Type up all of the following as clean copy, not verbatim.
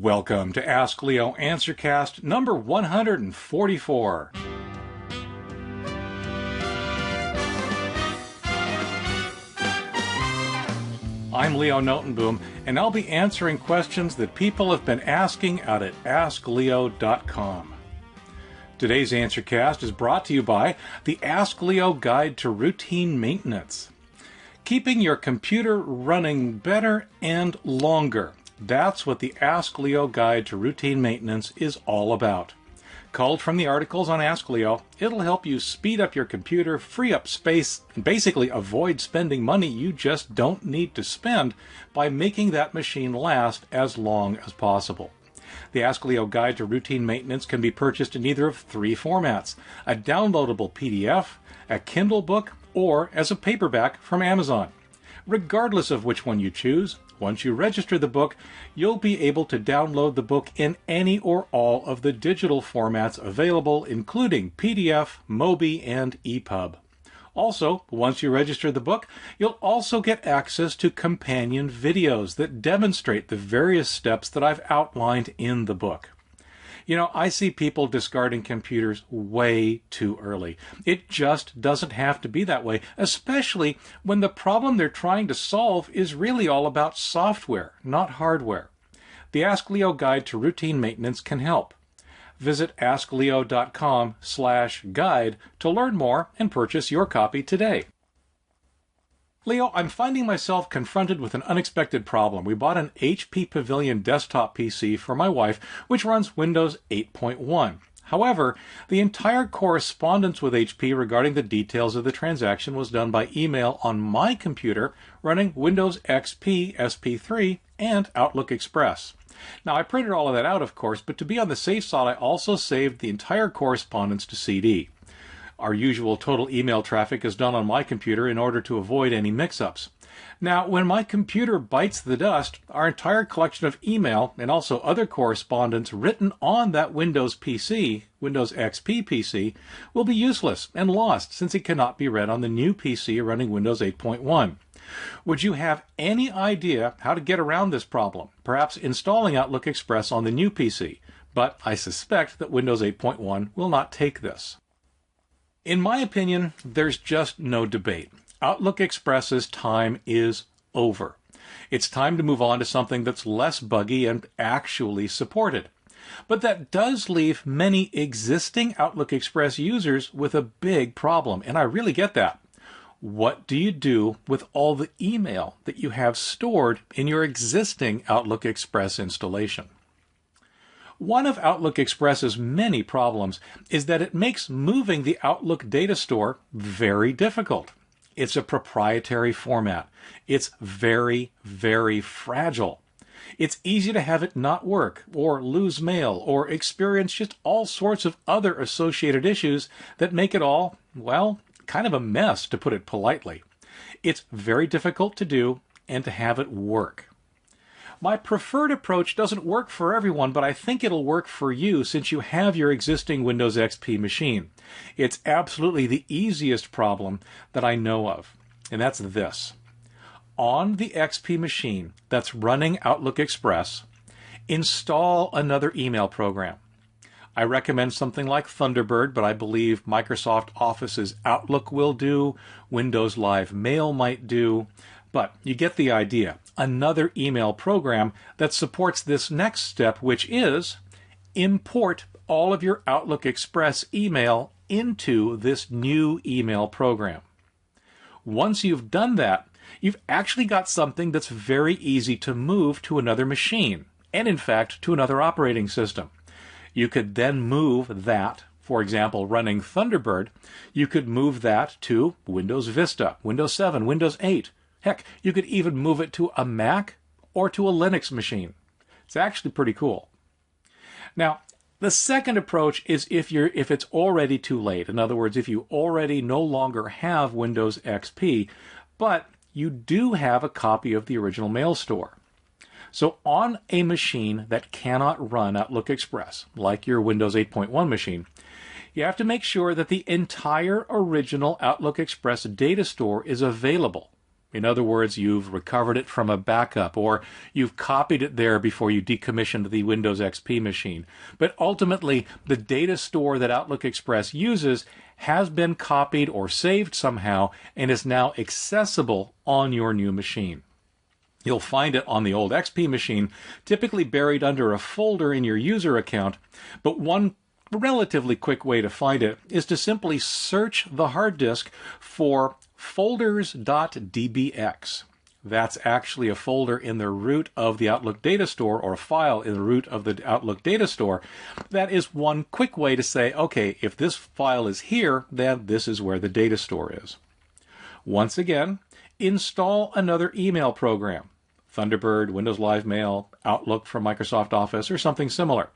Welcome to Ask Leo Answercast number 144. I'm Leo Notenboom, and I'll be answering questions that people have been asking out at AskLeo.com. Today's Answercast is brought to you by the Ask Leo Guide to Routine Maintenance. Keeping your computer running better and longer. That's what the Ask Leo Guide to Routine Maintenance is all about. Culled from the articles on Ask Leo, it'll help you speed up your computer, free up space, and basically avoid spending money you just don't need to spend by making that machine last as long as possible. The Ask Leo Guide to Routine Maintenance can be purchased in either of three formats: a downloadable PDF, a Kindle book, or as a paperback from Amazon. Regardless of which one you choose, once you register the book, you'll be able to download the book in any or all of the digital formats available, including PDF, Mobi, and EPUB. Also, once you register the book, you'll also get access to companion videos that demonstrate the various steps that I've outlined in the book. You know, I see people discarding computers way too early. It just doesn't have to be that way, especially when the problem they're trying to solve is really all about software, not hardware. The Ask Leo Guide to Routine Maintenance can help. Visit askleo.com/guide to learn more and purchase your copy today. Leo, I'm finding myself confronted with an unexpected problem. We bought an HP Pavilion desktop PC for my wife, which runs Windows 8.1. However, the entire correspondence with HP regarding the details of the transaction was done by email on my computer running Windows XP, SP3, and Outlook Express. Now, I printed all of that out, of course, but to be on the safe side, I also saved the entire correspondence to CD. Our usual total email traffic is done on my computer in order to avoid any mix-ups. Now, when my computer bites the dust, our entire collection of email and also other correspondence written on that Windows PC, Windows XP PC, will be useless and lost since it cannot be read on the new PC running Windows 8.1. Would you have any idea how to get around this problem? Perhaps installing Outlook Express on the new PC, but I suspect that Windows 8.1 will not take this. In my opinion, there's just no debate. Outlook Express's time is over. It's time to move on to something that's less buggy and actually supported. But that does leave many existing Outlook Express users with a big problem, and I really get that. What do you do with all the email that you have stored in your existing Outlook Express installation? One of Outlook Express's many problems is that it makes moving the Outlook data store very difficult. It's a proprietary format. It's very, very fragile. It's easy to have it not work, or lose mail, or experience just all sorts of other associated issues that make it all, well, kind of a mess, to put it politely. It's very difficult to do and to have it work. My preferred approach doesn't work for everyone, but I think it'll work for you since you have your existing Windows XP machine. It's absolutely the easiest problem that I know of, and that's this. On the XP machine that's running Outlook Express, install another email program. I recommend something like Thunderbird, but I believe Microsoft Office's Outlook will do, Windows Live Mail might do, but you get the idea. Another email program that supports this next step, which is import all of your Outlook Express email into this new email program. Once you've done that, you've actually got something that's very easy to move to another machine, and in fact, to another operating system. You could then move that, for example, running Thunderbird, you could move that to Windows Vista, Windows 7, Windows 8. Heck, you could even move it to a Mac or to a Linux machine. It's actually pretty cool. Now, the second approach is if it's already too late. In other words, if you already no longer have Windows XP, but you do have a copy of the original mail store. So on a machine that cannot run Outlook Express, like your Windows 8.1 machine, you have to make sure that the entire original Outlook Express data store is available. In other words, you've recovered it from a backup, or you've copied it there before you decommissioned the Windows XP machine. But ultimately, the data store that Outlook Express uses has been copied or saved somehow and is now accessible on your new machine. You'll find it on the old XP machine, typically buried under a folder in your user account, but one relatively quick way to find it is to simply search the hard disk for folders.dbx. That's actually a folder in the root of the Outlook data store, or a file in the root of the Outlook data store. That is one quick way to say, okay, if this file is here, then this is where the data store is. Once again, install another email program. Thunderbird, Windows Live Mail, Outlook from Microsoft Office, or something similar.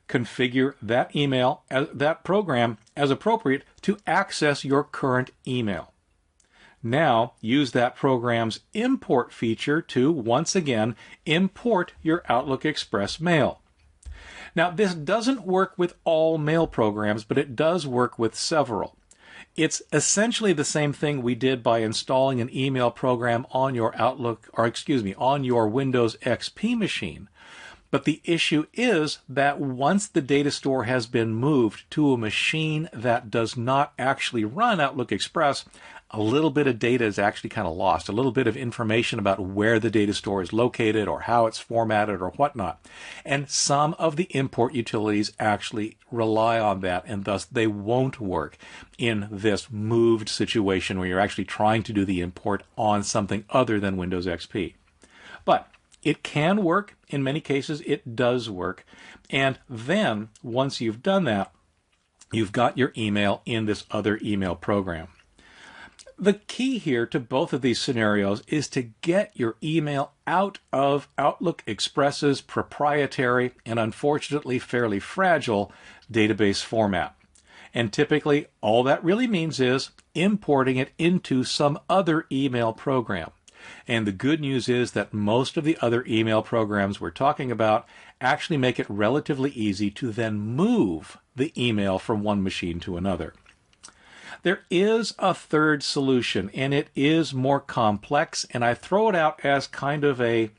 Configure that program as appropriate to access your current email. Now, use that program's import feature to, once again, import your Outlook Express mail. Now, this doesn't work with all mail programs, but it does work with several. It's essentially the same thing we did by installing an email program on your on your Windows XP machine. But the issue is that once the data store has been moved to a machine that does not actually run Outlook Express, a little bit of data is actually kind of lost, a little bit of information about where the data store is located or how it's formatted or whatnot. And some of the import utilities actually rely on that, and thus they won't work in this moved situation where you're actually trying to do the import on something other than Windows XP. But it can work. In many cases, it does work. And then, once you've done that, you've got your email in this other email program. The key here to both of these scenarios is to get your email out of Outlook Express's proprietary and unfortunately fairly fragile database format. And typically, all that really means is importing it into some other email program. And the good news is that most of the other email programs we're talking about actually make it relatively easy to then move the email from one machine to another. There is a third solution, and it is more complex, and I throw it out as kind of a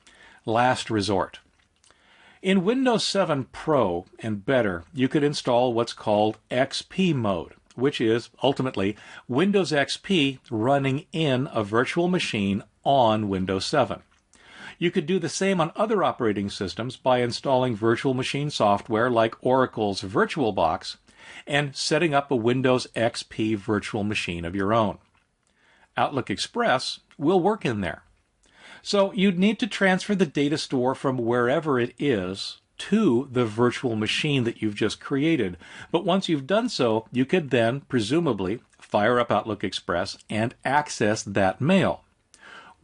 last resort. In Windows 7 Pro and better, you could install what's called XP mode, which is ultimately Windows XP running in a virtual machine on Windows 7. You could do the same on other operating systems by installing virtual machine software like Oracle's VirtualBox and setting up a Windows XP virtual machine of your own. Outlook Express will work in there. So you'd need to transfer the data store from wherever it is to the virtual machine that you've just created. But once you've done so, you could then, presumably, fire up Outlook Express and access that mail.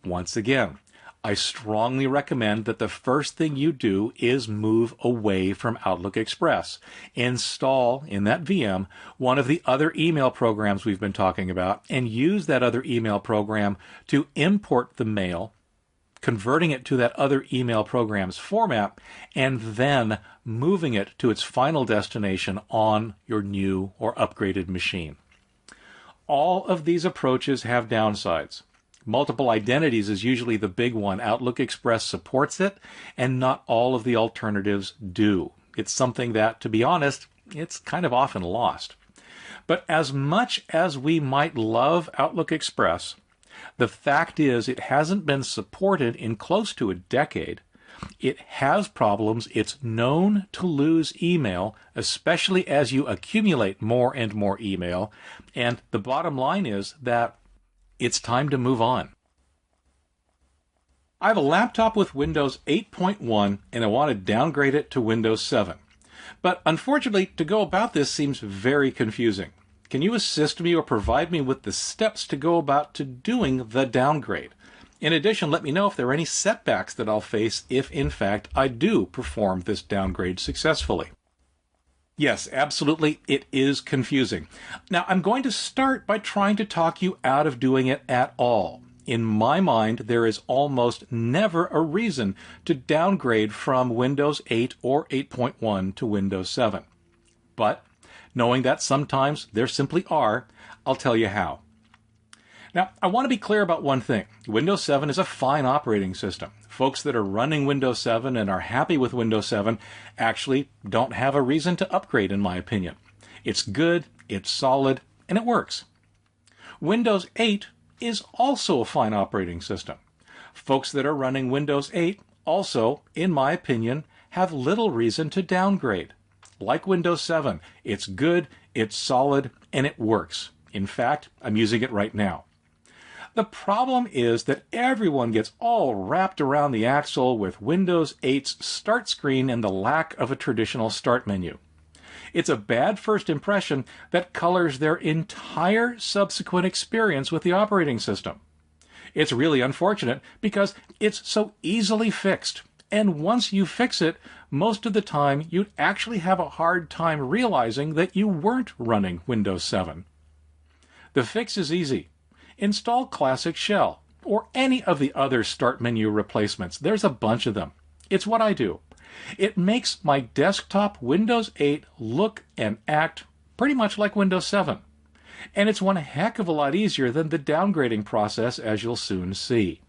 Once again, I strongly recommend that the first thing you do is move away from Outlook Express. Install in that VM one of the other email programs we've been talking about and use that other email program to import the mail, converting it to that other email program's format, and then moving it to its final destination on your new or upgraded machine. All of these approaches have downsides. Multiple identities is usually the big one. Outlook Express supports it, and not all of the alternatives do. It's something that, to be honest, it's kind of often lost. But as much as we might love Outlook Express, the fact is it hasn't been supported in close to a decade. It has problems. It's known to lose email, especially as you accumulate more and more email. And the bottom line is that it's time to move on. I have a laptop with Windows 8.1 and I want to downgrade it to Windows 7. But unfortunately, to go about this seems very confusing. Can you assist me or provide me with the steps to go about to doing the downgrade? In addition, let me know if there are any setbacks that I'll face if, in fact, I do perform this downgrade successfully. Yes, absolutely, it is confusing. Now, I'm going to start by trying to talk you out of doing it at all. In my mind, there is almost never a reason to downgrade from Windows 8 or 8.1 to Windows 7. But, knowing that sometimes there simply are, I'll tell you how. Now, I want to be clear about one thing. Windows 7 is a fine operating system. Folks that are running Windows 7 and are happy with Windows 7 actually don't have a reason to upgrade, in my opinion. It's good, it's solid, and it works. Windows 8 is also a fine operating system. Folks that are running Windows 8 also, in my opinion, have little reason to downgrade. Like Windows 7, it's good, it's solid, and it works. In fact, I'm using it right now. The problem is that everyone gets all wrapped around the axle with Windows 8's start screen and the lack of a traditional start menu. It's a bad first impression that colors their entire subsequent experience with the operating system. It's really unfortunate because it's so easily fixed, and once you fix it, most of the time you'd actually have a hard time realizing that you weren't running Windows 7. The fix is easy. Install Classic Shell, or any of the other start menu replacements. There's a bunch of them. It's what I do. It makes my desktop Windows 8 look and act pretty much like Windows 7. And it's one heck of a lot easier than the downgrading process, as you'll soon see.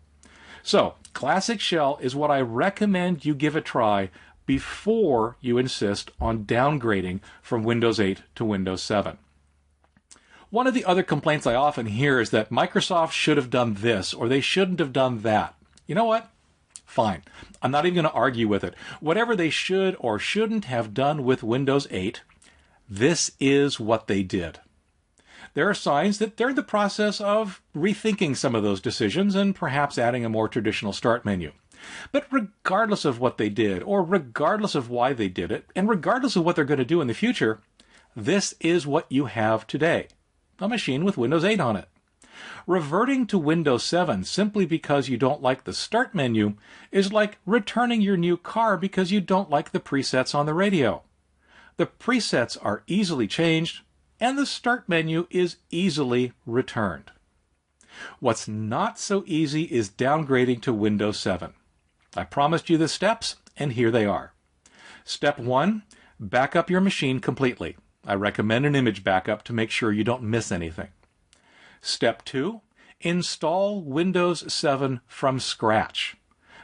So, Classic Shell is what I recommend you give a try before you insist on downgrading from Windows 8 to Windows 7. One of the other complaints I often hear is that Microsoft should have done this, or they shouldn't have done that. You know what? Fine. I'm not even going to argue with it. Whatever they should or shouldn't have done with Windows 8, this is what they did. There are signs that they're in the process of rethinking some of those decisions and perhaps adding a more traditional start menu. But regardless of what they did, or regardless of why they did it, and regardless of what they're going to do in the future, this is what you have today. A machine with Windows 8 on it. Reverting to Windows 7 simply because you don't like the start menu is like returning your new car because you don't like the presets on the radio. The presets are easily changed, and the start menu is easily returned. What's not so easy is downgrading to Windows 7. I promised you the steps, and here they are. Step 1, back up your machine completely. I recommend an image backup to make sure you don't miss anything. Step 2, install Windows 7 from scratch.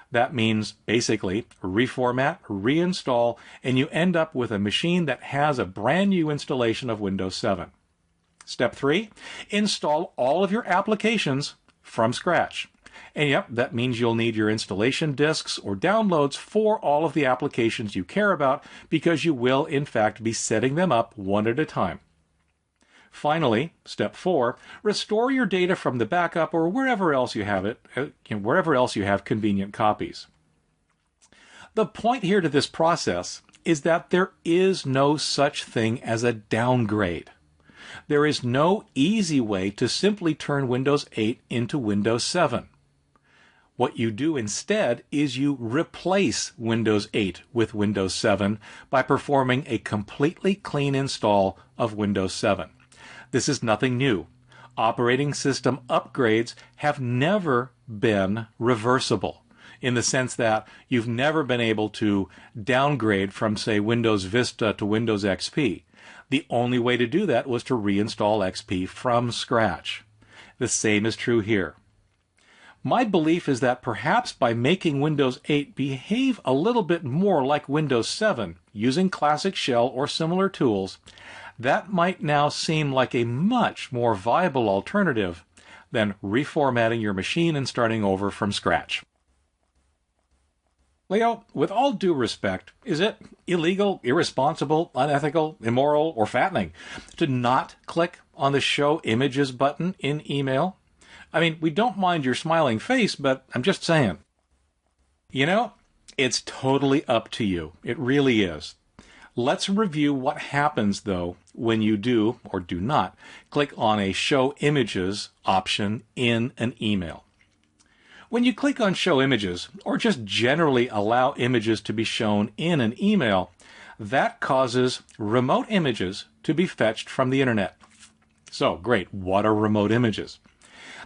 That means basically reformat, reinstall, and you end up with a machine that has a brand new installation of Windows 7. Step 3, install all of your applications from scratch. And yep, that means you'll need your installation disks or downloads for all of the applications you care about because you will, in fact, be setting them up one at a time. Finally, step 4, restore your data from the backup or wherever else you have it, wherever else you have convenient copies. The point here to this process is that there is no such thing as a downgrade. There is no easy way to simply turn Windows 8 into Windows 7. What you do instead is you replace Windows 8 with Windows 7 by performing a completely clean install of Windows 7. This is nothing new. Operating system upgrades have never been reversible, in the sense that you've never been able to downgrade from, say, Windows Vista to Windows XP. The only way to do that was to reinstall XP from scratch. The same is true here. My belief is that perhaps by making Windows 8 behave a little bit more like Windows 7, using Classic Shell or similar tools, that might now seem like a much more viable alternative than reformatting your machine and starting over from scratch. Leo, with all due respect, is it illegal, irresponsible, unethical, immoral, or fattening to not click on the Show Images button in email? I mean, we don't mind your smiling face, but I'm just saying. You know, it's totally up to you. It really is. Let's review what happens, though, when you do, or do not, click on a Show Images option in an email. When you click on Show Images, or just generally allow images to be shown in an email, that causes remote images to be fetched from the internet. So, great, what are remote images?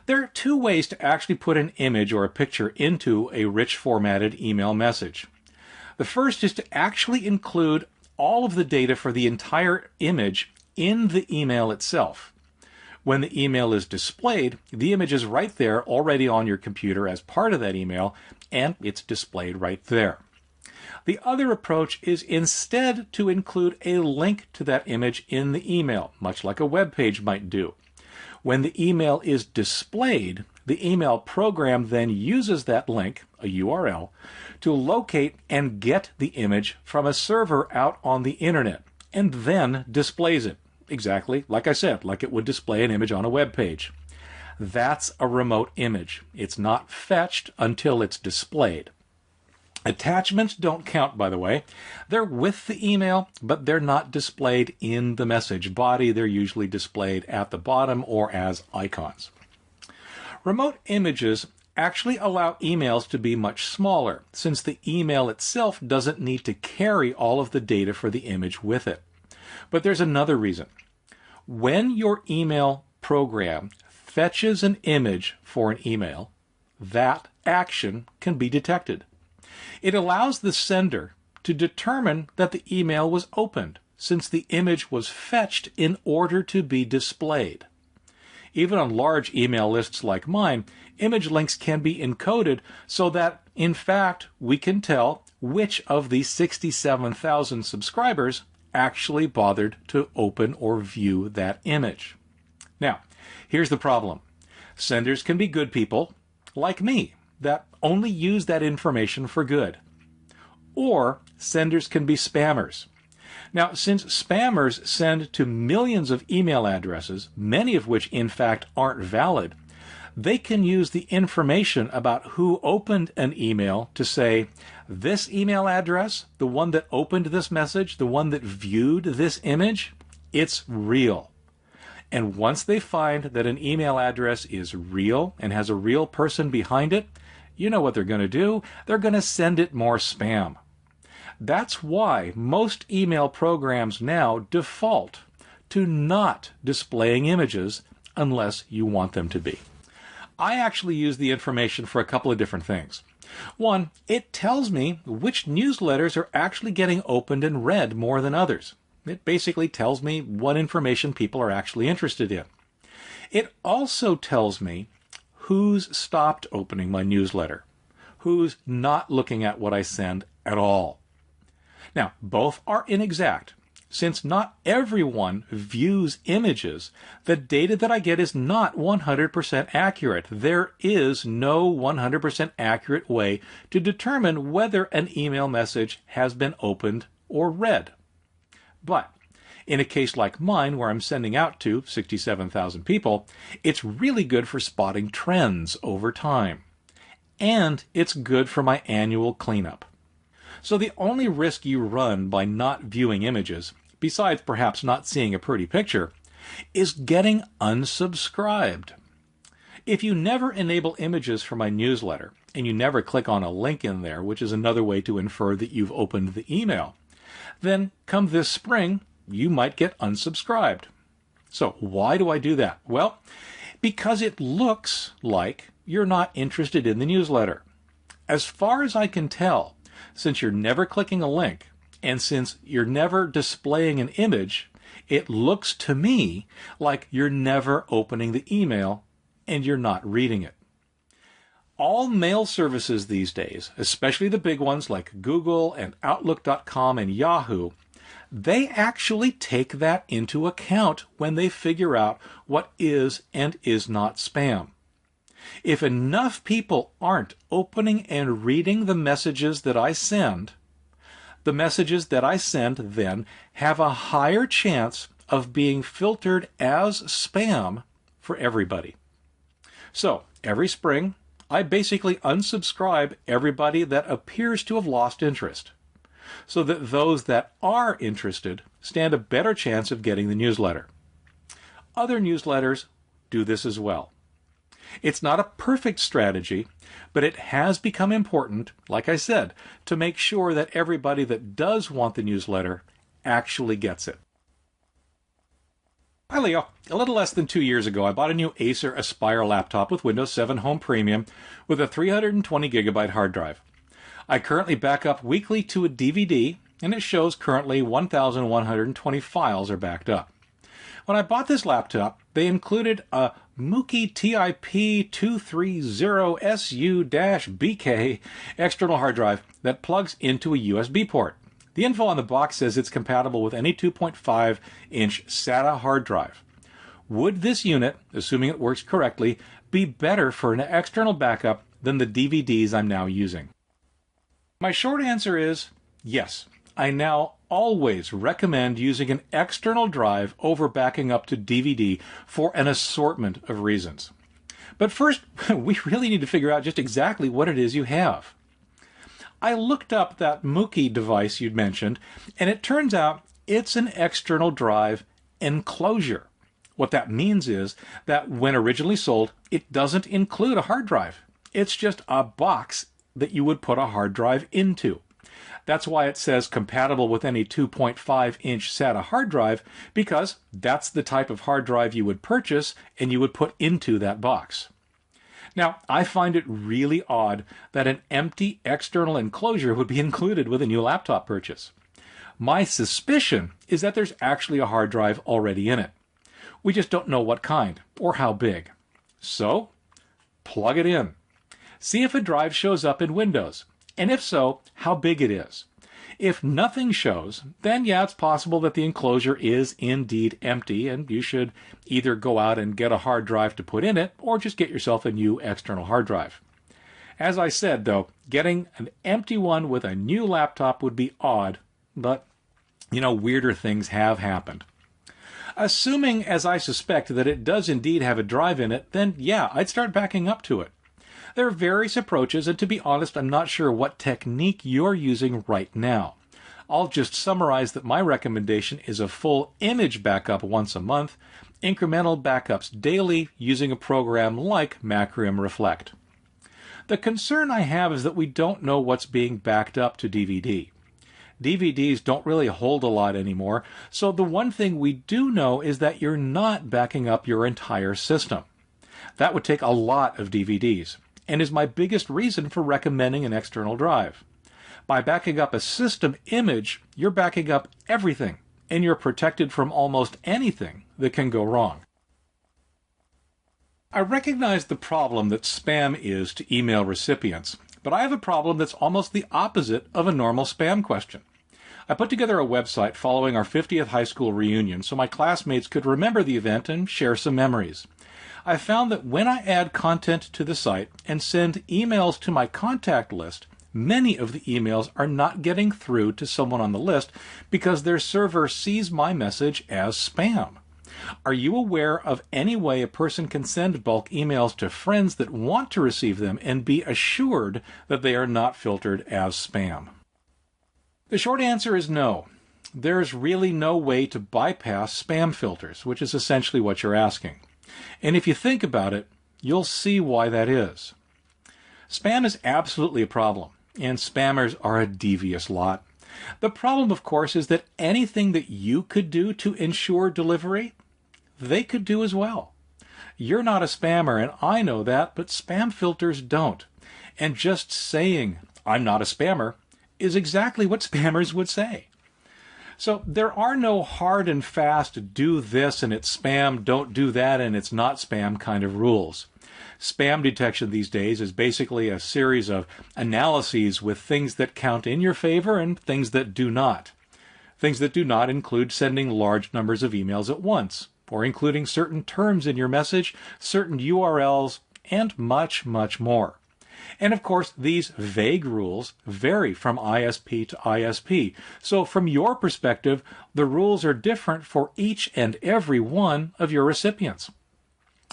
There are two ways to actually put an image or a picture into a rich formatted email message. The first is to actually include all of the data for the entire image in the email itself. When the email is displayed, the image is right there already on your computer as part of that email, and it's displayed right there. The other approach is instead to include a link to that image in the email, much like a web page might do. When the email is displayed, the email program then uses that link, a URL, to locate and get the image from a server out on the internet, and then displays it. Exactly, like I said, like it would display an image on a web page. That's a remote image. It's not fetched until it's displayed. Attachments don't count, by the way. They're with the email, but they're not displayed in the message body. They're usually displayed at the bottom or as icons. Remote images actually allow emails to be much smaller, since the email itself doesn't need to carry all of the data for the image with it. But there's another reason. When your email program fetches an image for an email, that action can be detected. It allows the sender to determine that the email was opened, since the image was fetched in order to be displayed. Even on large email lists like mine, image links can be encoded so that, in fact, we can tell which of the 67,000 subscribers actually bothered to open or view that image. Now, here's the problem. Senders can be good people, like me, that only use that information for good. Or senders can be spammers. Now, since spammers send to millions of email addresses, many of which in fact aren't valid, they can use the information about who opened an email to say, this email address, the one that opened this message, the one that viewed this image, it's real. And once they find that an email address is real and has a real person behind it, you know what they're going to do? They're going to send it more spam. That's why most email programs now default to not displaying images unless you want them to be. I actually use the information for a couple of different things. One, it tells me which newsletters are actually getting opened and read more than others. It basically tells me what information people are actually interested in. It also tells me who's stopped opening my newsletter, who's not looking at what I send at all. Now, both are inexact. Since not everyone views images, the data that I get is not 100% accurate. There is no 100% accurate way to determine whether an email message has been opened or read. But in a case like mine, where I'm sending out to 67,000 people, it's really good for spotting trends over time. And it's good for my annual cleanup. So the only risk you run by not viewing images, besides perhaps not seeing a pretty picture, is getting unsubscribed. If you never enable images for my newsletter, and you never click on a link in there, which is another way to infer that you've opened the email, then come this spring, you might get unsubscribed. So why do I do that? Well, because it looks like you're not interested in the newsletter. As far as I can tell, since you're never clicking a link, and since you're never displaying an image, it looks to me like you're never opening the email and you're not reading it. All mail services these days, especially the big ones like Google and Outlook.com and Yahoo, they actually take that into account when they figure out what is and is not spam. If enough people aren't opening and reading the messages that I send, the messages that I send then have a higher chance of being filtered as spam for everybody. So, every spring, I basically unsubscribe everybody that appears to have lost interest, so that those that are interested stand a better chance of getting the newsletter. Other newsletters do this as well. It's not a perfect strategy, but it has become important, like I said, to make sure that everybody that does want the newsletter actually gets it. Hi Leo. A little less than 2 years ago, I bought a new Acer Aspire laptop with Windows 7 Home Premium with a 320 gigabyte hard drive. I currently back up weekly to a DVD, and it shows currently 1,120 files are backed up. When I bought this laptop, they included a Mookie TIP230SU-BK external hard drive that plugs into a USB port. The info on the box says it's compatible with any 2.5-inch SATA hard drive. Would this unit, assuming it works correctly, be better for an external backup than the DVDs I'm now using? My short answer is yes. I now always recommend using an external drive over backing up to DVD for an assortment of reasons. But first, we really need to figure out just exactly what it is you have. I looked up that Mookie device you'd mentioned, and it turns out it's an external drive enclosure. What that means is that when originally sold, it doesn't include a hard drive. It's just a box that you would put a hard drive into. That's why it says compatible with any 2.5-inch SATA hard drive, because that's the type of hard drive you would purchase and you would put into that box. Now, I find it really odd that an empty external enclosure would be included with a new laptop purchase. My suspicion is that there's actually a hard drive already in it. We just don't know what kind or how big. So, plug it in. See if a drive shows up in Windows, and if so, how big it is. If nothing shows, then yeah, it's possible that the enclosure is indeed empty, and you should either go out and get a hard drive to put in it, or just get yourself a new external hard drive. As I said, though, getting an empty one with a new laptop would be odd, but, weirder things have happened. Assuming, as I suspect, that it does indeed have a drive in it, then yeah, I'd start backing up to it. There are various approaches, and to be honest, I'm not sure what technique you're using right now. I'll just summarize that my recommendation is a full image backup once a month, incremental backups daily using a program like Macrium Reflect. The concern I have is that we don't know what's being backed up to DVD. DVDs don't really hold a lot anymore, so the one thing we do know is that you're not backing up your entire system. That would take a lot of DVDs, and is my biggest reason for recommending an external drive. By backing up a system image, you're backing up everything, and you're protected from almost anything that can go wrong. I recognize the problem that spam is to email recipients, but I have a problem that's almost the opposite of a normal spam question. I put together a website following our 50th high school reunion so my classmates could remember the event and share some memories. I found that when I add content to the site and send emails to my contact list, many of the emails are not getting through to someone on the list because their server sees my message as spam. Are you aware of any way a person can send bulk emails to friends that want to receive them and be assured that they are not filtered as spam? The short answer is no. There's really no way to bypass spam filters, which is essentially what you're asking. And if you think about it, you'll see why that is. Spam is absolutely a problem, and spammers are a devious lot. The problem, of course, is that anything that you could do to ensure delivery, they could do as well. You're not a spammer, and I know that, but spam filters don't. And just saying, I'm not a spammer, is exactly what spammers would say. So there are no hard and fast, do this and it's spam, don't do that and it's not spam kind of rules. Spam detection these days is basically a series of analyses with things that count in your favor and things that do not. Things that do not include sending large numbers of emails at once, or including certain terms in your message, certain URLs, and much, much more. And of course, these vague rules vary from ISP to ISP. So from your perspective, the rules are different for each and every one of your recipients.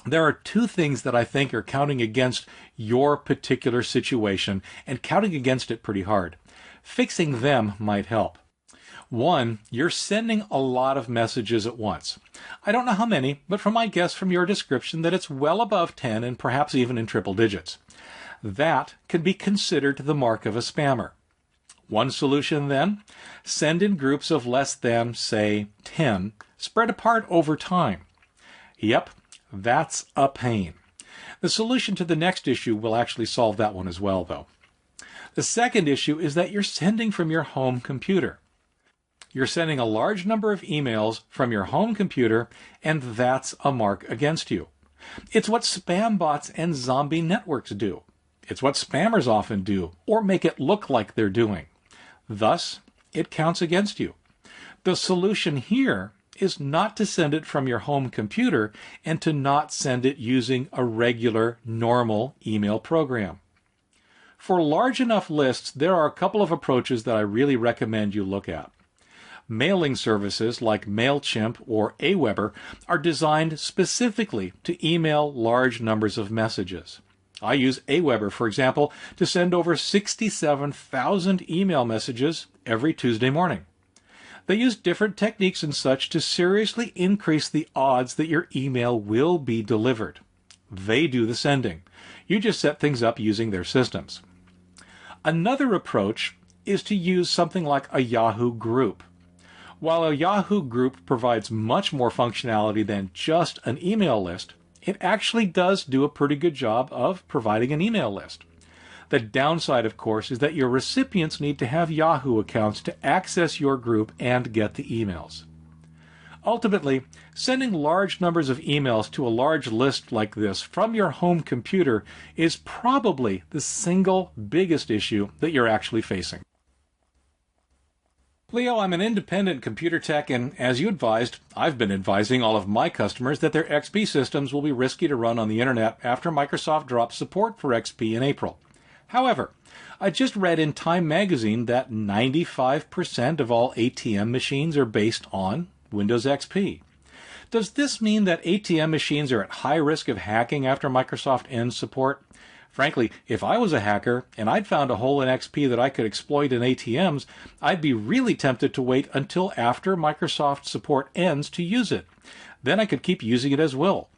There are two things that I think are counting against your particular situation and counting against it pretty hard. Fixing them might help. One, you're sending a lot of messages at once. I don't know how many, but from my guess from your description that it's well above 10 and perhaps even in triple digits. That can be considered the mark of a spammer. One solution then, send in groups of less than, say, 10, spread apart over time. Yep, that's a pain. The solution to the next issue will actually solve that one as well, though. The second issue is that you're sending from your home computer. You're sending a large number of emails from your home computer, and that's a mark against you. It's what spam bots and zombie networks do. It's what spammers often do, or make it look like they're doing. Thus, it counts against you. The solution here is not to send it from your home computer and to not send it using a regular, normal email program. For large enough lists, there are a couple of approaches that I really recommend you look at. Mailing services like MailChimp or Aweber are designed specifically to email large numbers of messages. I use Aweber, for example, to send over 67,000 email messages every Tuesday morning. They use different techniques and such to seriously increase the odds that your email will be delivered. They do the sending. You just set things up using their systems. Another approach is to use something like a Yahoo group. While a Yahoo group provides much more functionality than just an email list, it actually does do a pretty good job of providing an email list. The downside, of course, is that your recipients need to have Yahoo accounts to access your group and get the emails. Ultimately, sending large numbers of emails to a large list like this from your home computer is probably the single biggest issue that you're actually facing. Leo, I'm an independent computer tech, and as you advised, I've been advising all of my customers that their XP systems will be risky to run on the internet after Microsoft dropped support for XP in April. However, I just read in Time magazine that 95% of all ATM machines are based on Windows XP. Does this mean that ATM machines are at high risk of hacking after Microsoft ends support? Frankly, if I was a hacker and I'd found a hole in XP that I could exploit in ATMs, I'd be really tempted to wait until after Microsoft support ends to use it. Then I could keep using it as will.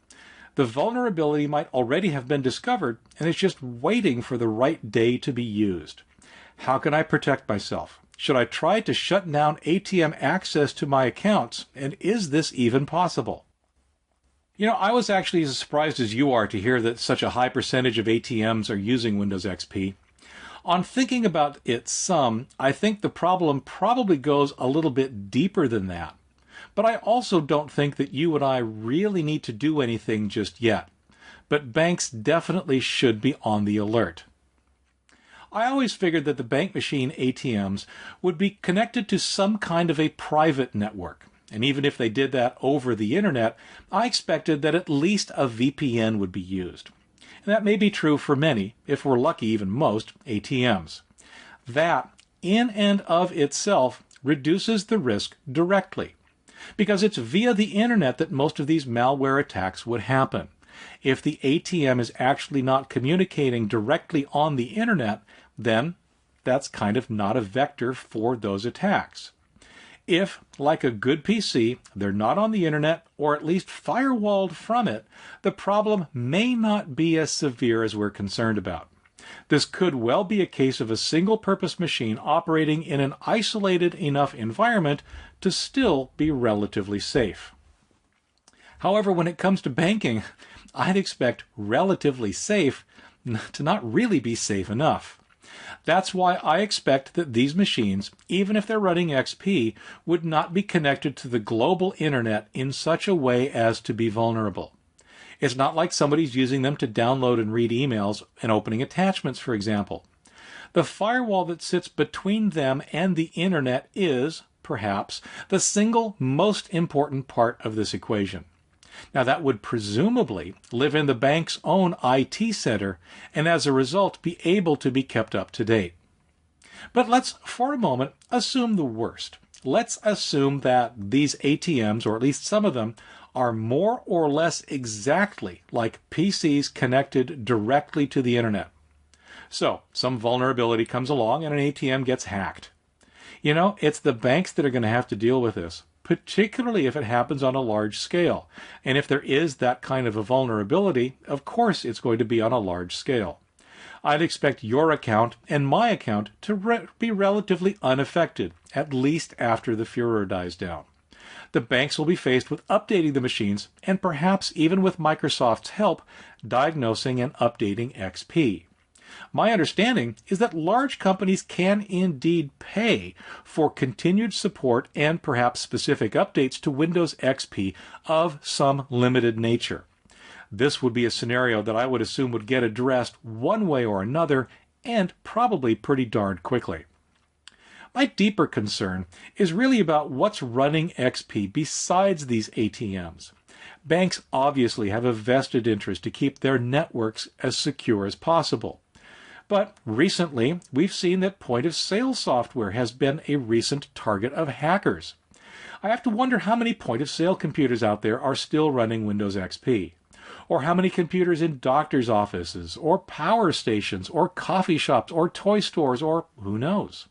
The vulnerability might already have been discovered, and it's just waiting for the right day to be used. How can I protect myself? Should I try to shut down ATM access to my accounts, and is this even possible? I was actually as surprised as you are to hear that such a high percentage of ATMs are using Windows XP. On thinking about it some, I think the problem probably goes a little bit deeper than that. But I also don't think that you and I really need to do anything just yet. But banks definitely should be on the alert. I always figured that the bank machine ATMs would be connected to some kind of a private network. And even if they did that over the internet, I expected that at least a VPN would be used. And that may be true for many, if we're lucky even most, ATMs. That, in and of itself, reduces the risk directly, because it's via the internet that most of these malware attacks would happen. If the ATM is actually not communicating directly on the internet, then that's kind of not a vector for those attacks. If, like a good PC, they're not on the internet, or at least firewalled from it, the problem may not be as severe as we're concerned about. This could well be a case of a single-purpose machine operating in an isolated enough environment to still be relatively safe. However, when it comes to banking, I'd expect relatively safe to not really be safe enough. That's why I expect that these machines, even if they're running XP, would not be connected to the global internet in such a way as to be vulnerable. It's not like somebody's using them to download and read emails and opening attachments, for example. The firewall that sits between them and the internet is, perhaps, the single most important part of this equation. Now, that would presumably live in the bank's own IT center and as a result be able to be kept up to date. But let's, for a moment, assume the worst. Let's assume that these ATMs, or at least some of them, are more or less exactly like PCs connected directly to the internet. So, some vulnerability comes along and an ATM gets hacked. It's the banks that are going to have to deal with this, particularly if it happens on a large scale. And if there is that kind of a vulnerability, of course it's going to be on a large scale. I'd expect your account and my account to be relatively unaffected, at least after the furor dies down. The banks will be faced with updating the machines and perhaps even with Microsoft's help, diagnosing and updating XP. My understanding is that large companies can indeed pay for continued support and perhaps specific updates to Windows XP of some limited nature. This would be a scenario that I would assume would get addressed one way or another, and probably pretty darn quickly. My deeper concern is really about what's running XP besides these ATMs. Banks obviously have a vested interest to keep their networks as secure as possible. But recently, we've seen that point-of-sale software has been a recent target of hackers. I have to wonder how many point-of-sale computers out there are still running Windows XP. Or how many computers in doctors' offices, or power stations, or coffee shops, or toy stores, or who knows.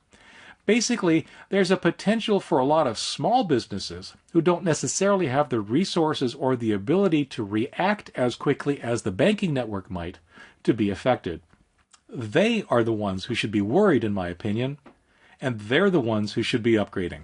Basically, there's a potential for a lot of small businesses who don't necessarily have the resources or the ability to react as quickly as the banking network might to be affected. They are the ones who should be worried, in my opinion, and they're the ones who should be upgrading.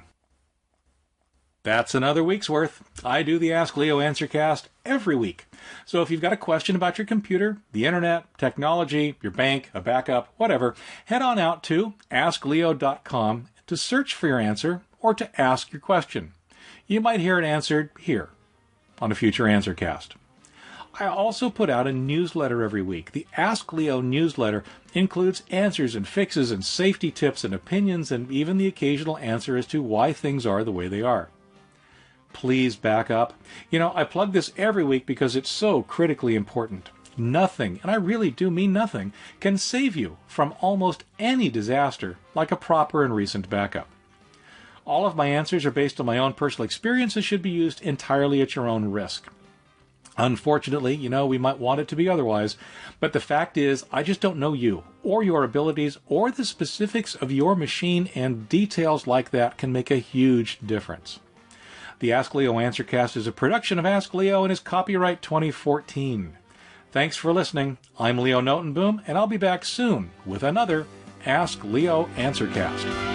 That's another week's worth. I do the Ask Leo Answercast every week. So if you've got a question about your computer, the internet, technology, your bank, a backup, whatever, head on out to AskLeo.com to search for your answer or to ask your question. You might hear it answered here on a future Answercast. I also put out a newsletter every week. The Ask Leo newsletter includes answers and fixes and safety tips and opinions and even the occasional answer as to why things are the way they are. Please back up. I plug this every week because it's so critically important. Nothing, and I really do mean nothing, can save you from almost any disaster like a proper and recent backup. All of my answers are based on my own personal experience and should be used entirely at your own risk. Unfortunately, we might want it to be otherwise, but the fact is, I just don't know you, or your abilities, or the specifics of your machine, and details like that can make a huge difference. The Ask Leo Answercast is a production of Ask Leo and is copyright 2014. Thanks for listening. I'm Leo Notenboom, and I'll be back soon with another Ask Leo Answercast.